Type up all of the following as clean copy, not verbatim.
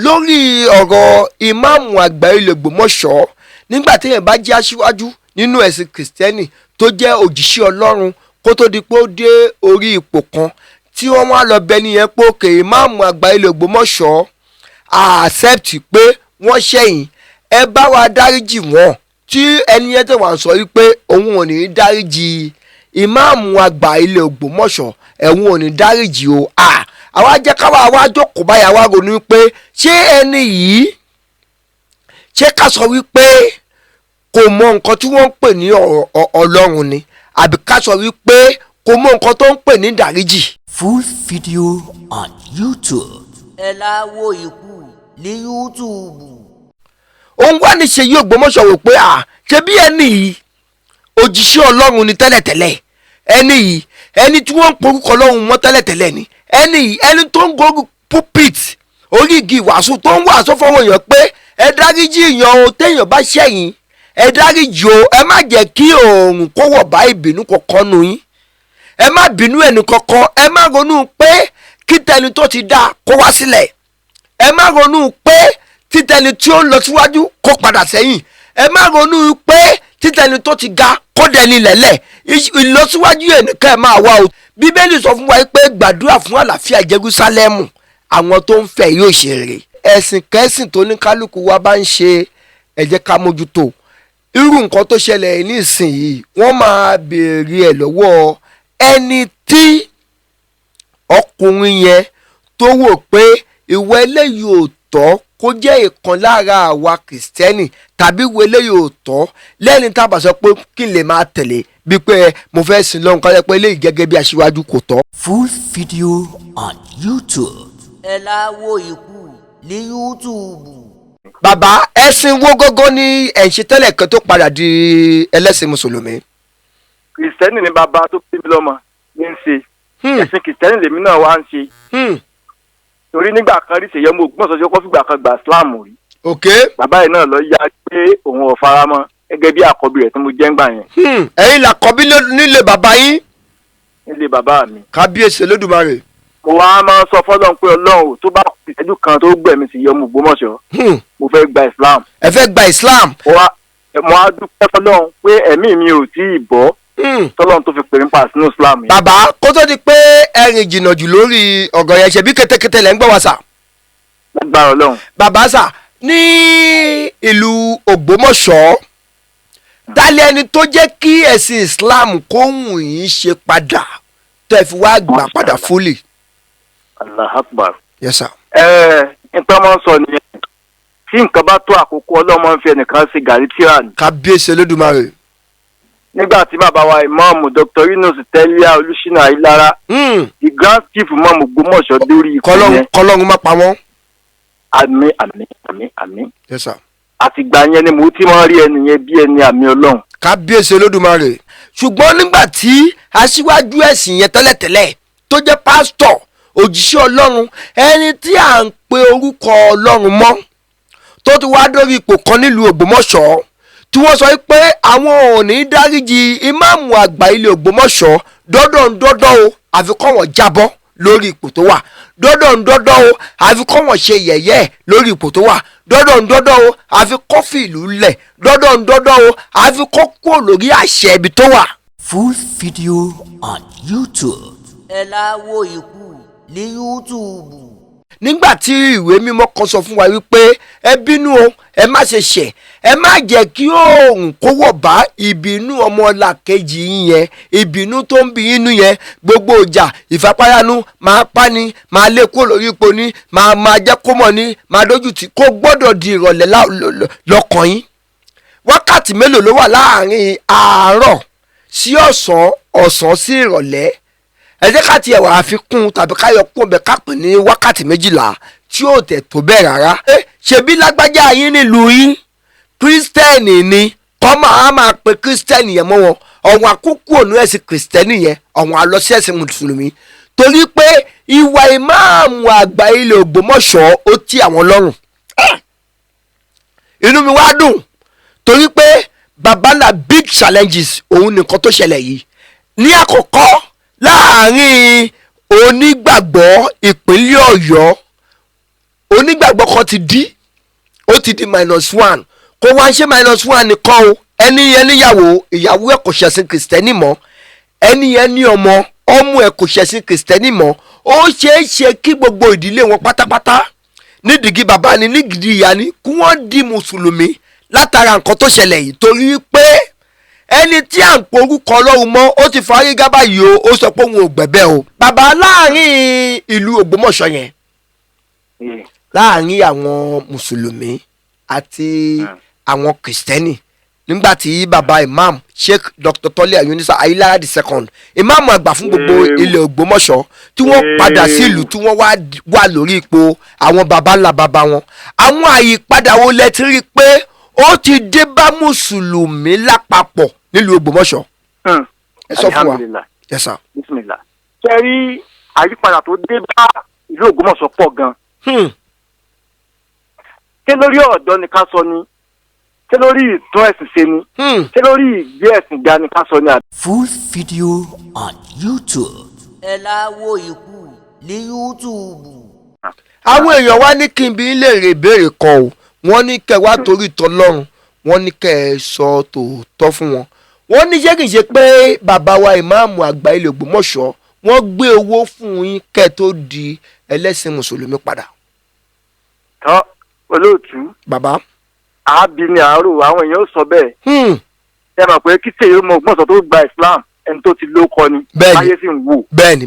lórí ọ̀rọ̀ ìmáàmù àgbà ilẹ̀ Ògbómọ̀ṣọ́ nígbà téèyàn bá jẹ́ aṣíwájú nínú ẹ̀sìn kìrìsìtẹ́nì tó jẹ́ òjíṣẹ́ Ọlọ́run kó tó di pé ó dé orí ipò kan tí wọ́n wá lọ bẹ nìyẹn pé òkè ìmáàmù àgbà ilẹ̀ Ògbómọ̀ṣọ́ accept pé wọ́n ṣẹ̀yìn ẹ bá wa dáríjì wọ́n tí ẹni yẹn tẹ̀ wá sọ wípé òun ò ní dáríjì ìmáàmù àgbà ilẹ̀ Ògbómọ̀ṣọ́ ẹ̀hún ò ní dáríjì o àwa jẹ́ káwa wá jókòó báyà wá ronú pé ṣé ẹni yìí ṣé ká sọ wípé kò mọ nǹkan tí wọ́n ń pè ní Ọlọ́run ni àbí ká sọ wípé kò mọ nǹkan tó ń pè ní dáríjì. Full video on YouTube. Ẹ láwo ikú ní YouTube. Òun wá ní ṣe yí Ògbómọ̀ṣọ́ wò pé ṣe bí ẹni yìí òjíṣẹ́ Ọlọ́run ni tẹ́lẹ̀tẹ́lẹ̀ ẹni yìí ẹni tí wọ́n ń porúkọ Ọlọ́run mọ́ tẹ́lẹ̀tẹ́lẹ̀ ni ẹni yìí ẹni tó ń gorí pulpit orí igi ìwàásù tó ń wàásù fọwọ́ èèyàn pé ẹ dáríjì èèyàn o téèyàn bá ṣẹ̀yìn ẹ dáríjì o ẹ má jẹ́ kí òòrùn kó wọ̀ bá ìbínú kankan nù yín ẹ má bínú ẹnì kankan ẹ má ronú pé kí tẹni tó ti dá kó wá sílẹ̀ ẹ má ronú pé títẹni tí ó ń lọ síwájú kó padà sẹ́yìn ẹ má ronú pé títẹni tó ti ga kó dẹni lẹ́lẹ̀ ìlọsíwájú ẹnìkan ẹ máa wá o Bíbélì sọ fún wa pé gbàdúrà fún àlàáfíà Jerúsálẹ́mù àwọn tó ń fẹ́ yóò ṣe rere ẹ̀sìn kẹ́sìn tó ní kálukú wa bá ń ṣe ẹ jẹ́ ká mójútó irú nǹkan tó ṣẹlẹ̀ nísìnyìí wọ́n máa béèrè ẹ̀ lọ́wọ́ ẹni tí ọkùnrin yẹn tó wò pé ìwọ eléyìí ò tọ́ kó jẹ́ ìkan lára àwa kìrìsìtẹ́nì tàbí ìwọ eléyìí ò tọ́ lẹ́ni tá a bá sọ pé kí n lè máa tẹ̀lé bí pé mo fẹ́ sin lọ́hùn ká jẹ́ pé eléyìí gẹ́gẹ́ bí aṣíwájú kò tọ́. Full video on YouTube. Ẹ láwo ikú ní YouTube. Bàbá ẹ̀sìn wo gógó ní ẹ̀ ń ṣe tẹ́lẹ̀ kan tó padà di ẹlẹ́sìn mùsùlùmí. Kìrìsìtẹ́nì ni bàbá tó bí mi lọ́mọ ní ń ṣe ẹ̀sìn kìrìsìtẹ́nì lèmi náà wá ń ṣe torí nígbà kan rí ṣèyẹ mo Ògbómọ̀ṣọ́ ṣe kọ́ fìgbà kan gba Islam rí. ok bàbá yìí náà lọ yá pé òun ò fara mọ́ gẹ́gẹ́ bí àkọ́bí rẹ̀ tí mo jẹ́ ń gbà yẹn. ẹ̀yin làkọ́bí nílé bàbá yín. nílé bàbá mi. kábíyèsí Olódùmarè. mo wá máa ń sọ fọ́lọ́run pé Ọlọ́run tó bá kù ìṣẹ́jú kan tó gbẹ̀mí sí yọmọ Ògbómọ̀ṣọ́ mo fẹ́ gba Islam. ẹ fẹ́ gba Islam. mo á dúpẹ́ fọ́lọ́run pé ẹ̀mí mi ò tí ì bọ́ tọ́lọ́run tó fi pè mí pa sínú Islam yìí. bàbá kó tó di pé ẹ̀rìn jìnnà jù lórí ọ̀gọ̀ yẹn ṣe bí kétékété lẹ́ ń gbọ́ wá sà. lágbára Ọlọ́run. bàbá sà ní ìlú Ògbómọ̀ṣọ́ dálẹ́ ẹni tó jẹ́ kí ẹ̀sìn Islam kó wù yín ṣe padà tẹ́ fi wá gbà padà fúlì. Allah akbar. yes sir. nǹkan máa ń sọ nìyẹn tí nǹkan bá tó àkókò Ọlọ́run máa ń fi ẹnìkan ṣe gàrí tíra ni. kábíyèsí Olódùmarè. nígbà tí bàbá wa ìmáàmù Dr. Yunus Tẹ́líà Olúṣínà Ayílára the grand chief ìmáàmù Ògbómọ̀ṣọ́ dórí ikú yẹn. kọ́lọ́run má pa wọ́n. àmín àmín àmín àmín. yes sir. àtìgbà yẹn ni mo ti máa rí ẹni yẹn bí ẹni àmì Ọlọ́run. kábíyèsí Olódùmarè. ṣùgbọ́n nígbà tí aṣíwájú ẹ̀sìn yẹn tẹ́lẹ̀tẹ́lẹ̀ tó jẹ́ pásítọ̀ òjíṣẹ́ Ọlọ́run ẹni tí à ń pe orúkọ Ọlọ́run mọ́ tó ti wá dórí ipò kan nílùú Ògbómọ̀ṣọ́ tí wọ́n sọ pé àwọn ò ní dáríjì ìmáàmù àgbà ilé Ògbómọ̀ṣọ́ dọ́dọ̀ o àfi kọ́ wọn jábọ́ lórí ipò tó wà dọ́dọ̀ o àfi kọ́ wọn ṣe yẹ̀yẹ́ lórí ipò tó wà dọ́dọ̀ o àfi kọ́ fìlú lẹ̀ dọ́dọ̀ o àfi kọ́ kúrò lórí àṣẹ ibi tó wà. Full video on YouTube. Ẹ láwo ikú ní YouTube. nígbà tí ìwé mímọ́ kan sọ fún wa wípé ẹ bínú o ẹ má ṣe ṣẹ̀ ẹ má jẹ́ kí oòrùn kó wọ̀ bá ìbínú ọmọlàkejì yín yẹn ìbínú tó ń bí inú yẹn gbogbo ìjà ìfapáyánú máa pa ni máa lé kó lórí ipò ni máa jẹ́ kó mọ̀ ni máa dójú tì kó gbọ́dọ̀ di ìrọ̀lẹ́ lọ́kàn yín. wákàtí mélòó ló wà láàrin àárọ̀ sí ọ̀sán sí ìrọ̀lẹ́ ẹ jẹ́ ká tiẹ̀ wà àfikún tàbí ká yọ kún bẹ́ẹ̀ ká pè ní wákàtí 12 tí yóò tẹ̀ tó bẹ́ẹ̀ rárá. ṣebí lágbájá yín nílùú yín kírísítẹ́nì ni kọ́ máa pe kírísítẹ́nì yẹn mọ́ wọn ọ̀wọ́n àkókò ònú ẹ̀sìn kírísítẹ́nì yẹn ọ̀wọ́n àlọ́ sí ẹ̀sìn mùsùlùmí torí pé ìwà ìmáàmù àgbà ilẹ̀ Ògbómọ̀ṣọ́ ó tì àwọn lọ́rùn. inú mi wá dùn torí pé babala big challenges òun nìkan tó ṣẹlẹ̀ yìí ní àkọ́kọ́ láàrin onígbàgbọ́ ìpínlẹ̀ Ọ̀yọ́ onígbàgbọ́ kan ti di ó ti di -1 kó wá ṣe -1 nìkan o ẹni yẹn níyàwó ìyàwó ẹ̀ kò ṣẹ̀sìn kìrìsìtẹ́nì mọ́ ẹni yẹn ní ọmọ ẹ̀ kò ṣẹ̀sìn kìrìsìtẹ́nì mọ́ ó ṣeé ṣe kí gbogbo ìdílé wọn pátápátá nídìgí bàbá ni nídìgí ìyá ni kí wọ́n di mùsùlùmí látara nǹkan tó ṣẹlẹ̀ yìí torí pé ẹni tí à ń porúkọ Ọlọ́run mọ́ ó ti fárí gábà yìí o ó sọ pé òun ò gbẹ̀bẹ̀ o bàbá láàrin ìlú Ògbómọ̀ṣọ́ yẹn láàrin àwọn mùsùlùmí àti àwọn kìrìsìtẹ́nì nígbàtí bàbá imam Sheikh Dr. Tọ́lé Ayunisa Ayilara II imam àgbà fún gbogbo ilẹ̀ Ògbómọ̀ṣọ́ tí wọ́n padà sí ìlú tí wọ́n wà lórí ipò àwọn baba ńlá baba wọn àwọn àyípadà wo lẹ ti rí pé ó ti dé bá mùsùlùmí lápapọ̀ nílùú Ògbómọ̀ṣọ́ ẹ sọ fún wa. Yes sir. Bismillah. Ṣé rí àyípadà tó dé bá ìlú Ògbómọ̀ṣọ́ pọ̀ gan. Ṣé lórí ọ̀dọ́ ni ká sọ ni ṣé lórí ìtún ẹ̀sìn ṣe ni ṣé lórí ìgbé ẹ̀sìn ga ni ká sọ ni. Full video on YouTube. ẹ láwo ikú ní YouTube. àwọn èèyàn wá ní kí n bí lè rè béèrè kan o wọ́n ní kẹ́ wá torí tọlọ́run wọ́n ní kẹ́ ẹ sọ tòótọ́ fún wọn wọ́n ní ṣé kìí ṣe pé bàbá wa ìmáàmù àgbà ilẹ̀ Ògbómọ̀ṣọ́ wọ́n gbé owó fún yín kẹ́ tó di ẹlẹ́sìn mùsùlùmí padà. tọ́ olóòtú. bàbá. àábí ni àárò àwọn èèyàn sọ bẹ́ẹ̀. ẹ mọ̀ pé kí sèyí ọmọ Ògbómọ̀ṣọ́ tó gba Islam ẹni tó ti lóko ni. báyé sì ń wò. bẹ́ẹ̀ni.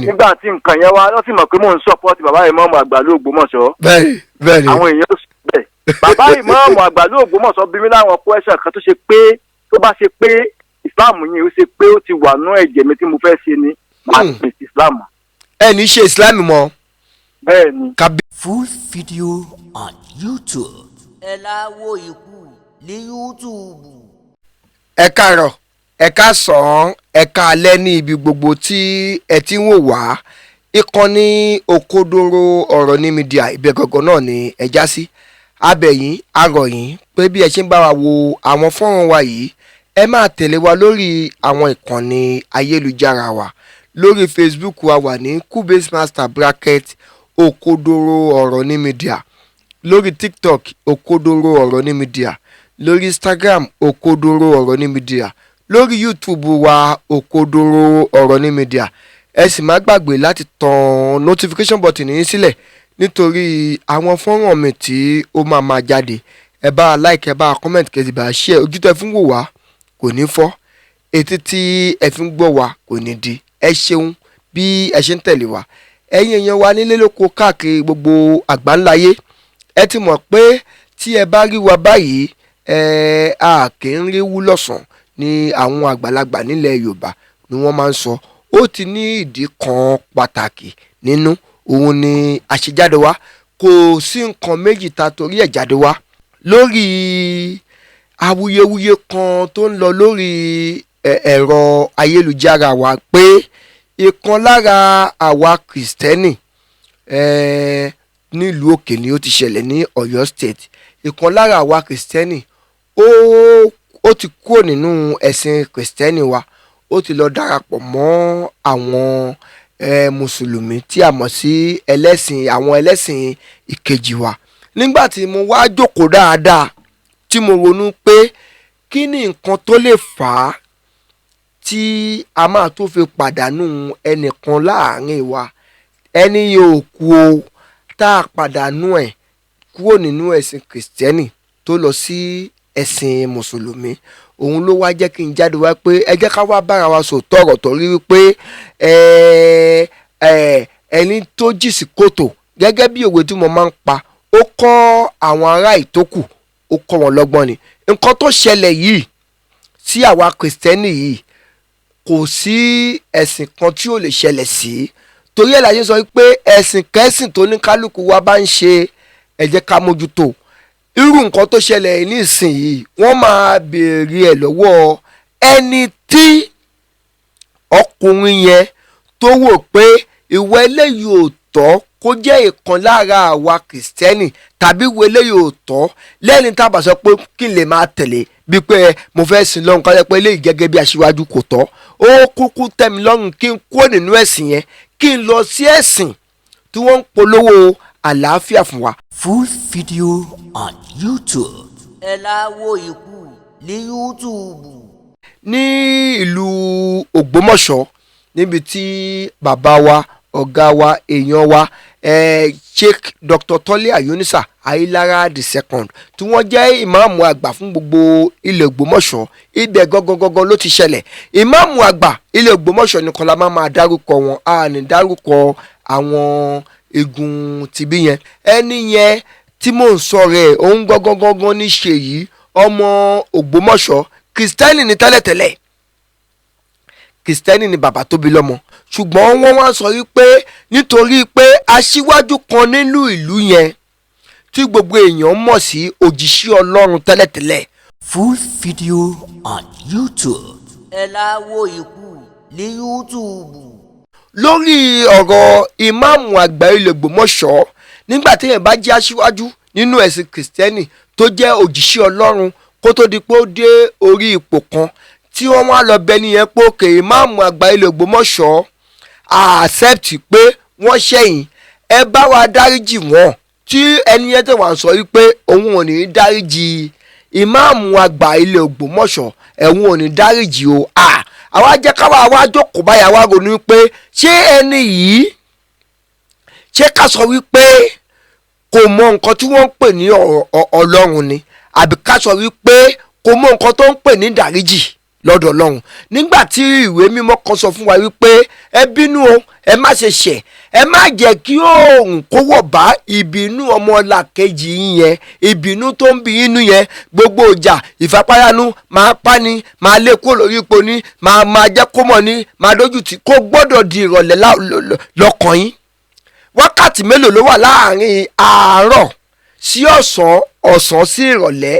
nígbà tí nǹkan yẹn wá wọ́n sì mọ̀ pé mò ń sọ́pọ́ọ̀tì bàbá ìmáàmù àgbà ló Ògbómọ̀ṣọ́. bẹ́ẹ̀ni. àwọn èèyàn sọ bẹ́ẹ̀. bàbá ìmáàmù àgbà ló Ògbómọ̀ṣọ́ bí mi láwọn question kan tó ṣe pé tó bá ṣe pé Islam yìí ó ṣe pé ó ti wà nú ẹ̀jẹ̀ mi tí mo fẹ́ ṣe ni máa ṣe Islam. ẹni ṣe Islam mọ́. bẹ́ẹ̀ni. Full video on YouTube. ẹ láwo ikú ní YouTube. ẹ káàárọ̀ ẹ káàsán ẹ káalẹ́ ní ibi gbogbo tí ẹ ti ń wò wá ìkànnì òkodoro ọ̀rọ̀ ní mídíà ibẹ̀ gangan náà ni ẹ já sí abẹ̀yìn arọ̀yìn pé bí ẹ ṣe ń bá wa wo àwọn fọ́nrán wa yìí ẹ máa tẹ̀lé wa lórí àwọn ìkànnì ayélujára wa lórí Facebook wa wà ní Cubase Master Bracket òkodoro ọ̀rọ̀ ní mídíà lórí TikTok òkodoro ọ̀rọ̀ ní mídíà lórí Instagram òkodoro ọ̀rọ̀ ní mídíà lórí YouTube wa òkodoro ọ̀rọ̀ ní mídíà ẹ sì má gbàgbé láti tan notification button yín sílẹ̀ nítorí àwọn fọ́nrán mi tí ó máa jáde ẹ bá like ẹ bá comment kẹ́sì bá share ojú tẹ́ fún wò wá kò ní fọ́ etí tí ẹ fi ń gbọ́ wá kò ní di ẹ ṣeun bí ẹ ṣe ń tẹ̀lé wa ẹ̀yin èèyàn wa nílé lóko káàkiri gbogbo àgbáńláyé ẹ ti mọ̀ pé tí ẹ bá rí wa báyìí a kì í rí wú lọ́sàn ni àwọn àgbàlagbà nílẹ̀ Yorùbá ni wọ́n máa ń sọ ó ti ní ìdí kan pàtàkì nínú òun ni àṣejáde wa kò sí nǹkan méjì ta torí ẹ̀ jáde wá lórí awuyewuye kan tó ń lọ lórí ẹ̀rọ ayélujára wa pé ìkan lára àwa kìrìsìtẹ́nì nílùú òkè ni ó ti ṣẹlẹ̀ ní Ọ̀yọ́ State ìkan lára àwa kìrìsìtẹ́nì ó ti kúrò nínú ẹ̀sìn kìrìsìtẹ́nì wa ó ti lọ darapọ̀ mọ́ àwọn mùsùlùmí tí a mọ̀ sí àwọn ẹlẹ́sìn ìkejì wa nígbà tí mo wá jókòó dáadáa tí mo ronú pé kí ni nǹkan tó lè fà á tí a máa tó fi pàdánù ẹnìkan láàrin wa ẹni yóò kú o tá a pàdánù ẹ̀ kúrò nínú ẹ̀sìn kìrìsìtẹ́nì tó lọ sí ẹ̀sìn mùsùlùmí òun ló wá jẹ́ kí n jáde wá pé ẹ jẹ́ ká wá bára wa sọ tọ̀rọ̀ torí wípé ẹni tó jì sí kòtò gẹ́gẹ́ bí òwe tí mo máa ń pa ó kọ́ àwọn ará ìtókù ó kọ́ wọn lọ́gbọ́n ni nǹkan tó ṣẹlẹ̀ yìí sí àwa kìrìsìtẹ́nì yìí kò sí ẹ̀sìn kan tí ò lè ṣẹlẹ̀ sí torí ẹ̀ láyé sọ pé ẹ̀sìn kẹ́sìn tó ní kálukú wa bá ń ṣe ẹ jẹ́ ká mójútó irú nǹkan tó ṣẹlẹ̀ nísìnyìí wọ́n máa béèrè ẹ̀ lọ́wọ́ ẹni tí ọkùnrin yẹn tó wò pé ìwọ eléyìí ò tọ́ kó jẹ́ ìkan lára àwa kìrìsìtẹ́nì tàbí ìwọ eléyìí ò tọ́ lẹ́ni tábà sọ pé kí n lè máa tẹ̀lé bí pé mo fẹ́ sin lọ́run ká jẹ́ pé eléyìí gẹ́gẹ́ bí aṣíwájú kò tọ́ ó kúkú tẹ́ mi lọ́rùn kí n kúrò nínú ẹ̀sìn yẹn kí n lọ sí ẹ̀sìn tí wọ́n ń polówó àlàáfíà fún wa. Full video on YouTube. Ẹ la wo ikú ní YouTube. Ní ìlú Ògbómọ̀ṣọ́ níbi tí bàbá wa ọ̀gá wa èèyàn wa Sheikh Dr. Tọ́lé Ayonisa Ayilara II tí wọ́n jẹ́ ìmáàmù àgbà fún gbogbo ilẹ̀ Ògbómọ̀ṣọ́ ibẹ̀ gangan ló ti ṣẹlẹ̀. Ìmáàmù àgbà ilẹ̀ Ògbómọ̀ṣọ́ nìkan la máa dárúkọ wọn, a ní dárúkọ àwọn egun tìbí yẹn. Ẹni yẹn tí mò ń sọ rẹ̀ òun gangan ní ṣe yìí, ọmọ Ògbómọ̀ṣọ́, Kristẹni ni tẹ́lẹ̀tẹ́lẹ̀, Kristẹni ni bàbá tó bí lọ́mọ, ṣùgbọ́n wọ́n wá sọ wípé nítorí pé aṣíwájú kan nínú ìlú yẹn tí gbogbo èèyàn mọ̀ sí òjíṣẹ́ Ọlọ́run tẹ́lẹ̀tẹ́lẹ̀. Full video on YouTube. Ẹ la wo ikú ní YouTube. Lórí ọ̀rọ̀ ìmáàmù àgbà ilẹ̀ Ògbómọ̀ṣọ́, nígbà tí èèyàn bá jẹ́ aṣíwájú nínú ẹ̀sìn Kristẹni tó jẹ́ òjíṣẹ́ Ọlọ́run kó tó di pé ó dé orí ipò kan tí wọ́n wá lọ bẹ nìyẹn pé òkè ìmáàmù àgbà ilẹ̀ Ògbómọ̀ṣọ́ accept pé wọ́n ṣẹ̀yìn, ẹ bá wa dáríjì wọ́n, tí ẹni yẹn tẹ̀ wá sọ wípé òun ò ní dáríjì ìmáàmù àgbà ilẹ̀ Ògbómọ̀ṣọ́, ẹ̀hún ò ní dáríjì o. Àwa jẹ́ káwa wá jókòó báyà wá ronú pé ṣé ẹni yìí ṣé ká sọ wípé kò mọ nǹkan tí wọ́n ń pè ní Ọlọ́run ni, àbí ká sọ wípé kò mọ nǹkan tó ń pè ní dáríjì lọ́dọ̀ Ọlọ́run. Nígbà tí ìwé mímọ́ kan sọ fún wa wípé ẹ bínú o, ẹ má ṣe ṣẹ̀, ẹ má jẹ́ kí oòrùn kó wọ̀ bá ìbínú ọmọlàkejì yín yẹn, ìbínú tó ń bí inú yẹn, gbogbo ìjà ìfapáyánú máa pa ni, máa lé kó lórí ipò ni, máa jẹ́ kó mọ̀ ni, máa dójú tì, kó gbọ́dọ̀ di ìrọ̀lẹ́ lọ́kàn yín. Wákàtí mélòó ló wà láàrin àárọ̀ sí ọ̀sán sí ìrọ̀lẹ́?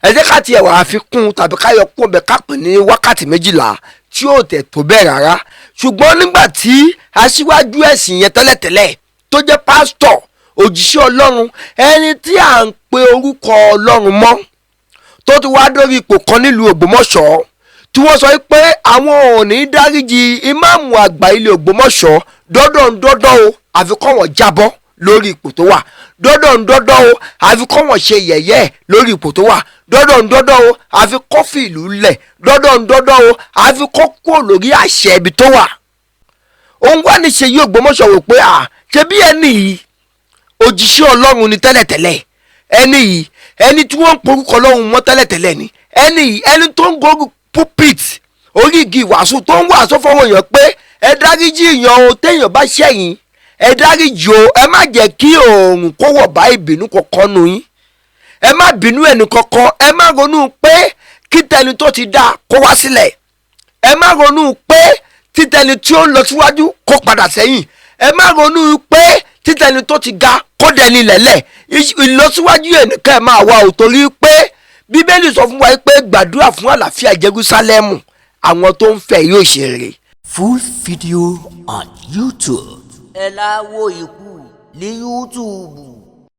Ẹ jẹ́ ká tiẹ̀ wá àfikún tàbí ká yọ kún ọbẹ̀ ká pè ní wákàtí 12 tí yóò tẹ̀ tó bẹ́ẹ̀ rárá. Ṣùgbọ́n nígbà tí aṣíwájú ẹ̀sìn yẹn tẹ́lẹ̀tẹ́lẹ̀ tó jẹ́ pásítọ̀ òjíṣẹ́ Ọlọ́run, ẹni tí à ń pe orúkọ Ọlọ́run mọ́, tó ti wá dórí ipò kan nílùú Ògbómọ̀ṣọ́, tí wọ́n sọ pé àwọn ò ní dáríjì ìmáàmù àgbà ilẹ̀ Ògbómọ̀ṣọ́, dọ́dọ̀ o àfi kọ́ wọn jábọ́ lórí ipò tó wà, dọ́dọ̀ o àfi kọ́ wọn ṣe yẹ̀yẹ́ lórí ipò tó wà, dọ́dọ̀ o àfi kọ́ fìlú lẹ̀, dọ́dọ̀ o àfi kọ́ kúrò lórí àṣẹ ibi tó wà. Òun wá ní ṣe yí Ògbómọ̀ṣọ́ wò pé ṣe bí ẹni yìí òjíṣẹ́ Ọlọ́run ni tẹ́lẹ̀tẹ́lẹ̀, ẹni yìí ẹni tí wọ́n ń porúkọ Ọlọ́run mọ́ tẹ́lẹ̀tẹ́lẹ̀ ni, ẹni yìí ẹni tó ń gorí pulpit orí igi ìwàásù tó ń wàásù fọwọ́ èèyàn pé ẹ dáríjì èèyàn o téèyàn bá ṣẹ̀yìn, ẹ dáríjì o, ẹ má jẹ́ kí oòrùn kó wọ̀ bá ìbínú kankan nù yín, ẹ má bínú ẹni kankan, ẹ má ronú pé kí tẹni tó ti dá kó wá sílẹ̀, ẹ má ronú pé títẹni tí ó ń lọ síwájú kó padà sẹ́yìn, ẹ má ronú pé títẹni tó ti ga kó dẹni lẹ́lẹ̀. Ìlọsíwájú ẹnìkan ẹ máa wá ò, torí pé Bíbélì sọ fún wa pé gbàdúrà fún àlàáfíà Jerúsálẹ́mù, àwọn tó ń fẹ́ yóò ṣe rere. Full video on YouTube. Ẹ la wo ikú ní YouTube.